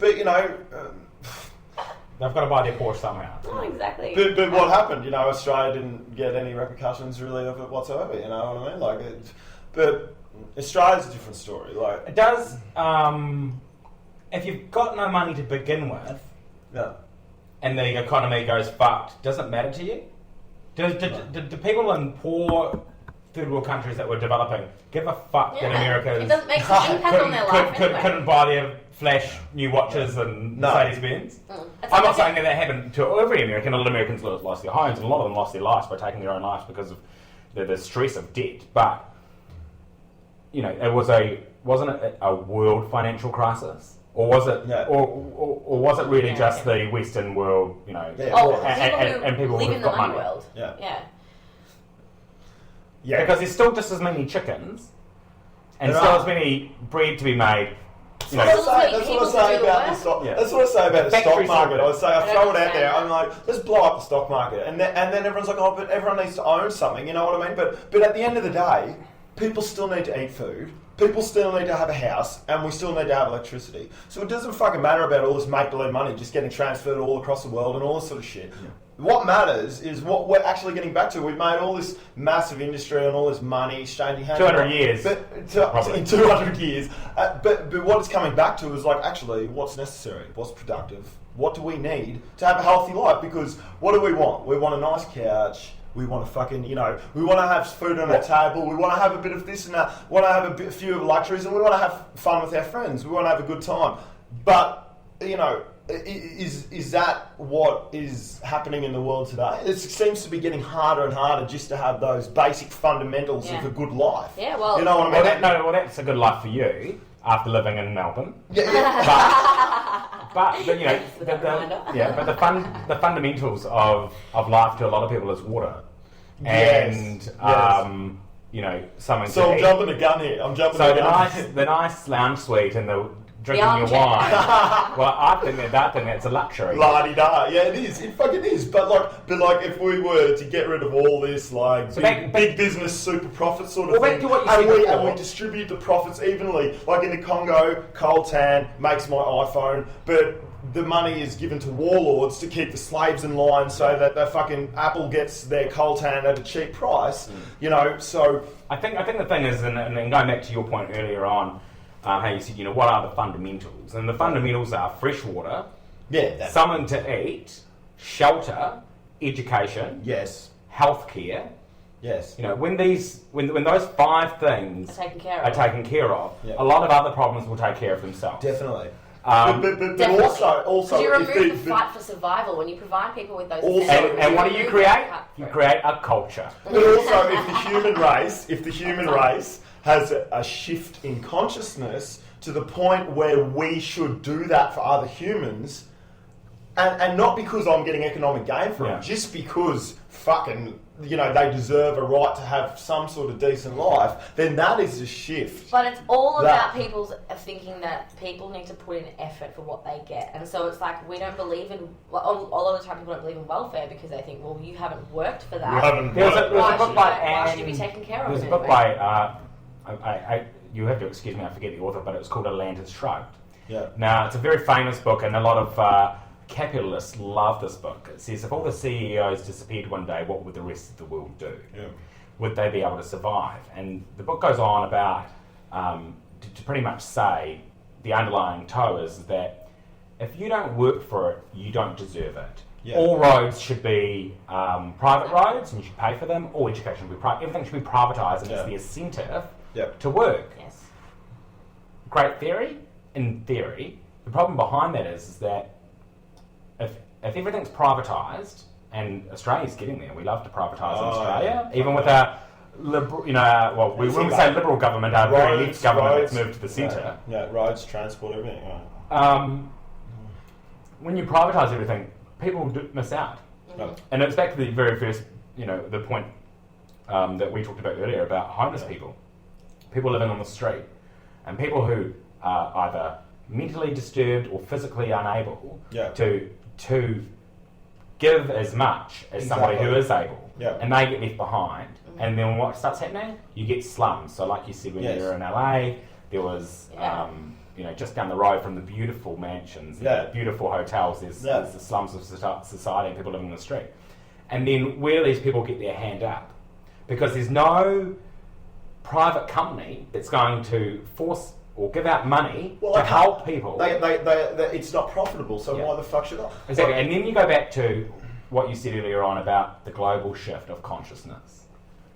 But, you know... they've got to buy their Porsche somehow. Oh, exactly. But what happened? You know, Australia didn't get any repercussions really of it whatsoever, you know what I mean? Like, but Australia's a different story. Like, it does, if you've got no money to begin with, yeah. and the economy goes fucked, does it matter to you? Do people in poor third world countries that were developing give a fuck that America it doesn't make an impact on their life couldn't buy their flash new watches and Mercedes-Benz? I'm not saying that happened to every American. A lot of Americans lost their homes, and a lot of them lost their lives by taking their own lives because of the stress of debt. But you know, it wasn't it a world financial crisis? Or was it, or was it really just the Western world, you know, and people live who've in the got money money? world? Yeah, because there's still just as many chickens, and still as many bread to be made. You know, that's what I say about the stock. That's what I say about the stock market. I throw it out there. I'm like, let's blow up the stock market, and then everyone's like, oh, but everyone needs to own something. You know what I mean? But at the end of the day, people still need to eat food. People still need to have a house, and we still need to have electricity. So it doesn't fucking matter about all this make-believe money just getting transferred all across the world and all this sort of shit. Yeah. What matters is what we're actually getting back to. We've made all this massive industry and all this money exchanging hands. 200 years. In 200 years. But what it's coming back to is like, actually, what's necessary? What's productive? What do we need to have a healthy life? Because what do we want? We want a nice couch. We want to fucking, you know, we want to have food on our table. We want to have a bit of this and that. We want to have a few of luxuries, and we want to have fun with our friends. We want to have a good time. But, you know, is that what is happening in the world today? It seems to be getting harder and harder just to have those basic fundamentals of a good life. Yeah, well, you know what I mean? Well, that's a good life for you after living in Melbourne. But you know, the fundamentals of life to a lot of people is water, and you know, something. So to I'm eat. jumping the gun here. The nice lounge suite and the drinking your wine. Well, I think that's a luxury. La-di-da. Yeah, it is. It fucking is. But like, if we were to get rid of all this, like, big business super profit sort of thing, and we distribute the profits evenly, like in the Congo, coltan makes my iPhone, but the money is given to warlords to keep the slaves in line so that the fucking Apple gets their coltan at a cheap price, you know, so... I think the thing is, and going back to your point earlier on, how you said, you know, what are the fundamentals? And the fundamentals are fresh water, something to eat, shelter, education, healthcare. Yes. You know, when those 5 things are taken care of, a lot of other problems will take care of themselves. Definitely. But also, you remove the fight for survival when you provide people with those. And what do you create? You create a culture. But also, if the human race has a shift in consciousness to the point where we should do that for other humans, and not because I'm getting economic gain from it, just because fucking, you know, they deserve a right to have some sort of decent life, then that is a shift. But it's all about people's thinking that people need to put in effort for what they get. And so it's like, we don't believe in, well, a lot of the time people don't believe in welfare because they think, well, you haven't worked for that. Why should you be taken care of? There's a book by, you have to excuse me, I forget the author, but it was called Atlantis Shrugged. Yeah. Now, it's a very famous book, and a lot of capitalists love this book. It says, if all the CEOs disappeared one day, what would the rest of the world do? Yeah. Would they be able to survive? And the book goes on about, to pretty much say, the underlying toe is that if you don't work for it, you don't deserve it. Yeah. All roads should be private roads, and you should pay for them. All education should be everything should be privatised, and it's the incentive to work. Yes. Great theory. In theory, the problem behind that is that if everything's privatised, and Australia's getting there, we love to privatise in Australia, even with our liberal, you know, well, we wouldn't say liberal government, our very left government that's moved to the centre. Yeah, roads, transport, everything. When you privatise everything, people do miss out. Mm-hmm. And it's back to the very first, you know, the point that we talked about earlier about homeless people living on the street, and people who are either mentally disturbed or physically unable to give as much as somebody who is able, and they get left behind. And then what starts happening? You get slums. So like you said, when you were in LA, there was just down the road from the beautiful mansions, and the beautiful hotels, there's the slums of society and people living in the street. And then where do these people get their hand up? Because there's no private company that's going to force or give out money to help people. It's not profitable, so why the fuck should I? Exactly. And then you go back to what you said earlier on about the global shift of consciousness.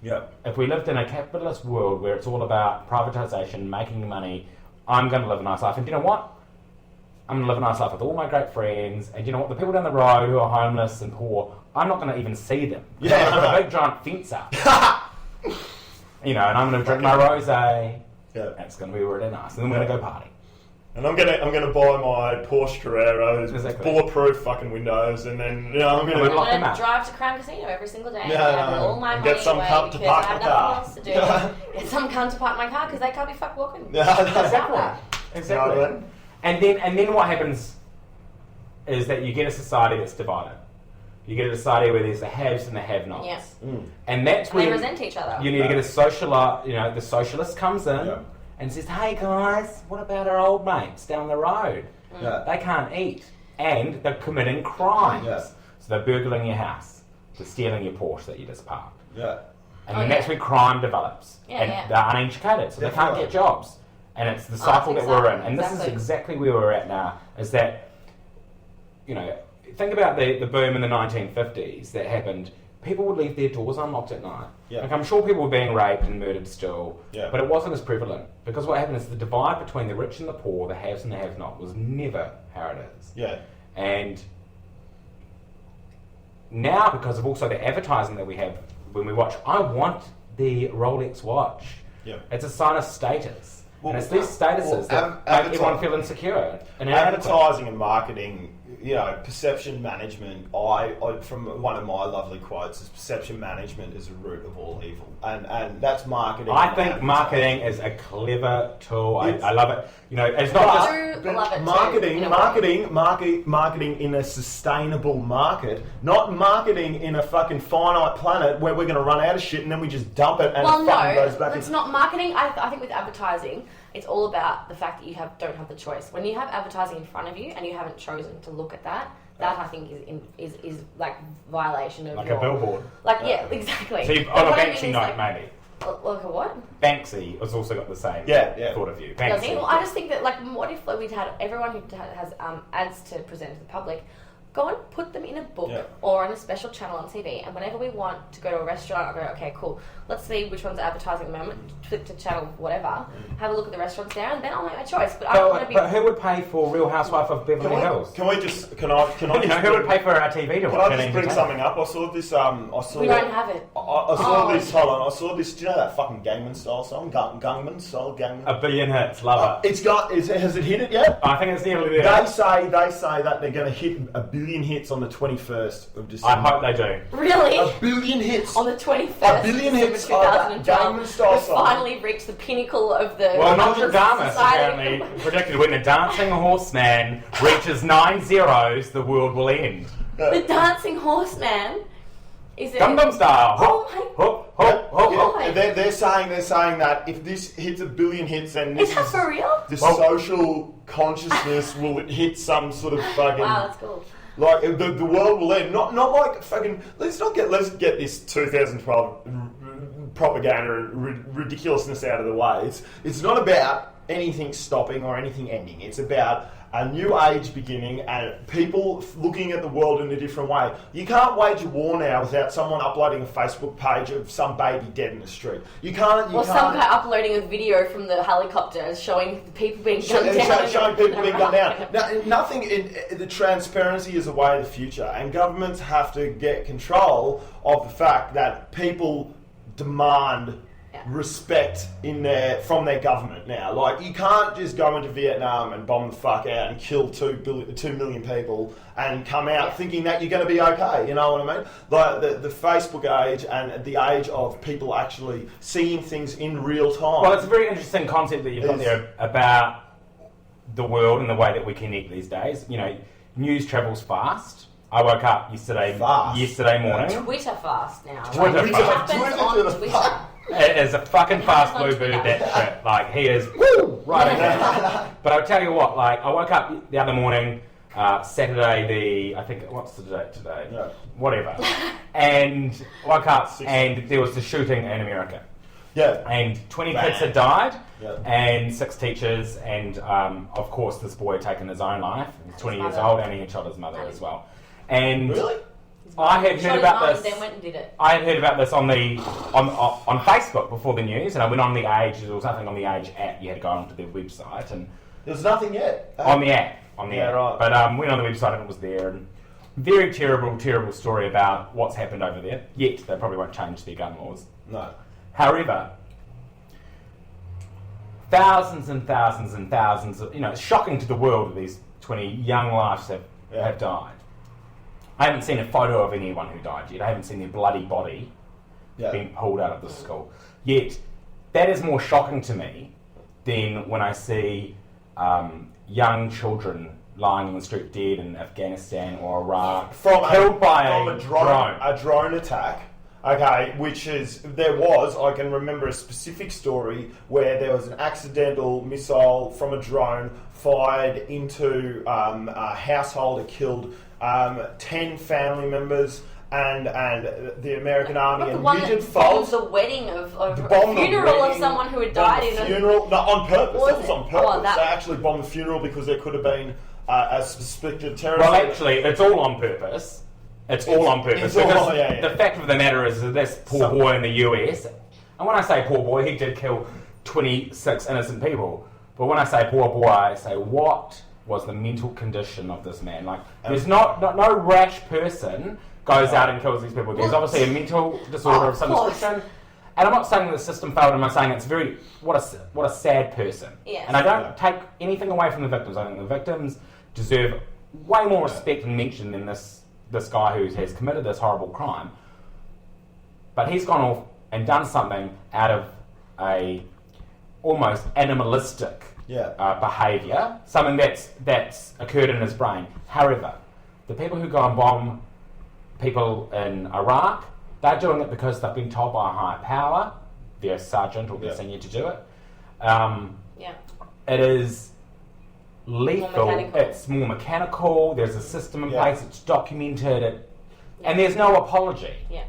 Yeah. If we lived in a capitalist world where it's all about privatisation, making money, I'm going to live a nice life. And do you know what? I'm going to live a nice life with all my great friends. And you know what? The people down the road who are homeless and poor, I'm not going to even see them. Yeah. I'm going to put a big giant fence up. And I'm going to drink my rosé. Yeah. That's going to be really nice. And then we're going to go party. And I'm gonna buy my Porsche Carreras with bulletproof fucking windows, and then I'm gonna drive to Crown Casino every single day. All my money get some cunt to park my car. Else to do. Get some cunt to park my car because they can't be fucked walking. Exactly. And then what happens is that you get a society that's divided. You get a society where there's the haves and the have-nots. Yes. And that's where they resent each other. You need to get a the socialist comes in and says, hey guys, what about our old mates down the road? They can't eat. And they're committing crimes. So they're burgling your house. They're stealing your Porsche that you just parked. And then that's where crime develops. And they're uneducated, so they can't get jobs. And it's the cycle that we're in. And this is exactly where we're at now, is that, think about the boom in the 1950s that happened. People would leave their doors unlocked at night. Like, I'm sure people were being raped and murdered still, but it wasn't as prevalent. Because what happened is the divide between the rich and the poor, the haves and the have-not, was never how it is. And now, because of also the advertising that we have when we watch, I want the Rolex watch. It's a sign of status. And it's these statuses that make everyone feel insecure. And advertising and marketing, perception management, from one of my lovely quotes is perception management is the root of all evil. And that's marketing. I think marketing is a clever tool. I love it. It's not just marketing in a sustainable market, not marketing in a fucking finite planet where we're going to run out of shit and then we just dump it and goes back. It's not marketing. I think with advertising, it's all about the fact that you don't have the choice. When you have advertising in front of you and you haven't chosen to look at that I think is like violation of a billboard. Exactly. So on a Banksy note, maybe. Like a what? Banksy has also got the same thought of view. Does he? Well, I just think that what if we'd had everyone who has ads to present to the public go and put them in a book or on a special channel on TV, and whenever we want to go to a restaurant, I'll go, okay, cool, let's see which one's advertising at the moment, click to channel whatever, have a look at the restaurants there, and then I'll make my choice. But I don't want to be... But who would pay for Real Housewife of Beverly Hills? Can I just who would pay for our TV to watch? Can I just bring something up? I saw this, we don't have it. I saw this, hold on, I saw this, do you know that fucking Gangnam Style song? Gangnam Style? A billion hits, love it. Has it hit it yet? I think it's nearly there. They say that they're going to hit a billion hits on the 21st of December. I hope they do. Really? A billion hits. On the 21st a billion hits 2012. Gangnam Style song. Finally reached the pinnacle of the... Well, Nostradamus apparently predicted when the dancing horseman reaches 9 zeros, the world will end. The dancing horseman? Is it... Gangnam Style. They're saying that if this hits a billion hits, then is that for real? The social consciousness will hit some sort of fucking... Wow, that's cool. Like the world will end. Not like fucking. Let's get this 2012 propaganda and ridiculousness out of the way. It's not about anything stopping or anything ending. It's about a new age beginning and people looking at the world in a different way. You can't wage a war now without someone uploading a Facebook page of some baby dead in the street. You can't. Some guy uploading a video from the helicopter showing people being gunned down. Showing people being gunned down. Now, nothing in the transparency is the way of the future, and governments have to get control of the fact that people demand respect from their government now. Like, you can't just go into Vietnam and bomb the fuck out and kill 2 million people and come out thinking that you're going to be okay, you know what I mean? Like the Facebook age and the age of people actually seeing things in real time. Well, it's a very interesting concept that you've got there about the world and the way that we connect these days. News travels fast. I woke up yesterday morning. Twitter fast now. Twitter fast. It happens on Twitter. It is a fucking fast blue bird, that shit. Like, he is right in there. But I'll tell you what, like, I woke up the other morning, Saturday what's the date today? Yeah. Whatever. And woke up and there was the shooting in America. Yeah. And 20 kids had died, yeah. and 6 teachers, and of course this boy had taken his own life. He's 20 years old, and he had shot his mother as well. And really? I had heard about this. Then went and did it. I had heard about this on Facebook before the news, and I went on the Age. There was nothing on the Age app. You had to go onto their website, and there's nothing yet on the app. Yeah, right. But went on the website and it was there, and very terrible story about what's happened over there. Yet they probably won't change their gun laws. No. However, thousands and thousands and thousands of, it's shocking to the world that these 20 young lives have died. I haven't seen a photo of anyone who died yet. I haven't seen their bloody body being pulled out of the school. Yet, that is more shocking to me than when I see young children lying in the street dead in Afghanistan or Iraq, killed by a drone. A drone attack. Okay, I can remember a specific story where there was an accidental missile from a drone fired into a household. It killed 10 family members, and the American Army admitted fault. The wedding of a funeral of someone who had died in a funeral. No, on purpose. It was on purpose. They actually bombed the funeral because there could have been a suspected terrorist. Well, actually, it's all on purpose. It's all on purpose. Because the fact of the matter is that this poor boy in the US, and when I say poor boy, he did kill 26 innocent people. But when I say poor boy, I say, what was the mental condition of this man? Like, there's no rash person goes out and kills these people. There's obviously a mental disorder of some description. And I'm not saying the system failed, I'm saying it's what a sad person. Yes. And I don't take anything away from the victims. I think the victims deserve way more respect and mention than this guy who has committed this horrible crime. But he's gone off and done something out of a almost animalistic behaviour, something that's occurred in his brain. However, the people who go and bomb people in Iraq, they're doing it because they've been told by a higher power, their sergeant or their senior, to do it. It is lethal. It's more mechanical. There's a system in place. It's documented. And there's no apology. Yeah.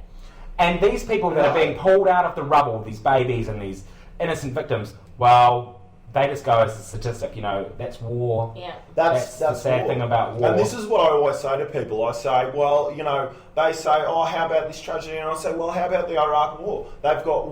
And these people that are being pulled out of the rubble, these babies and these innocent victims, well, they just go as a statistic. That's war. Yeah. That's the sad thing about war. And this is what I always say to people. I say, well, they say, oh, how about this tragedy? And I say, well, how about the Iraq War? They've got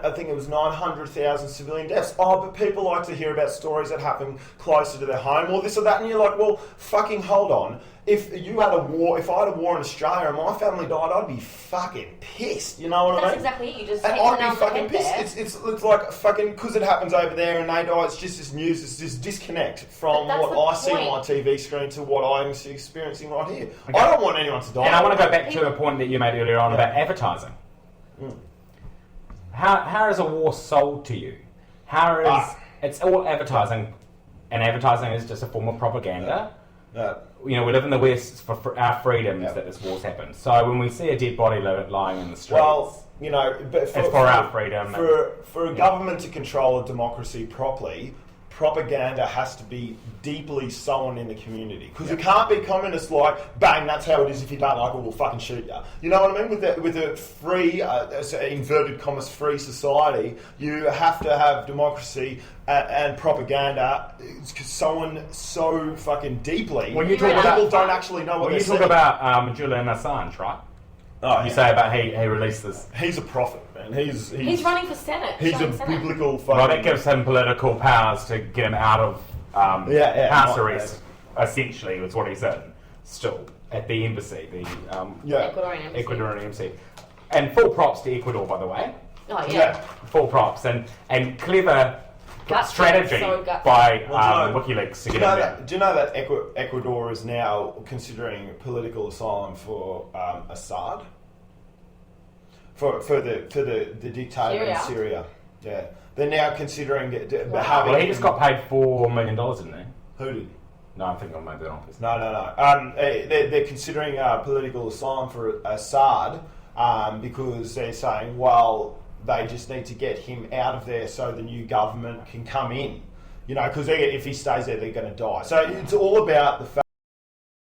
I think it was 900,000 civilian deaths. Oh, but people like to hear about stories that happen closer to their home or this or that. And you're like, well, fucking hold on. If I had a war in Australia and my family died, I'd be fucking pissed. You know what I mean? That's exactly it. You just and I'd be fucking pissed. It's like fucking because it happens over there and they die. It's just this news. It's this disconnect from what I see on my TV screen to what I'm experiencing right here. Okay. I don't want anyone to die. And I want to go back to a point that you made earlier on about advertising. How is a war sold to you? It's all advertising, and advertising is just a form of propaganda. We live in the West for our freedoms that this war's happened. So when we see a dead body lying in the streets, but it's for our freedom. For a government to control a democracy properly, propaganda has to be deeply sown in the community. Because you can't be communist like, bang, that's how it is. If you don't like it, we'll fucking shoot you. You know what I mean? With a free, inverted commas, free society, you have to have democracy and propaganda sown so fucking deeply. When you talk about people don't actually know what they're saying. When you talk about Julian Assange, right? You say about he released this. He's a prophet, man. He's running for Senate. He's a biblical fucking... Well, that gives him political powers to get him out of house arrest, essentially, is what he's in. Still, at the embassy, the Ecuadorian embassy. And full props to Ecuador, by the way. Oh, yeah. Full props. And clever strategy by WikiLeaks to get him there. Do you know that Ecuador is now considering political asylum for Assad? For the dictator in Syria. Yeah. They're now considering having... Well, he just got paid $4 million, didn't he? Who did? No, I'm thinking I made that office. No. They're considering political asylum for Assad because they're saying, well, they just need to get him out of there so the new government can come in. You know, because if he stays there, they're going to die. So it's all about the fact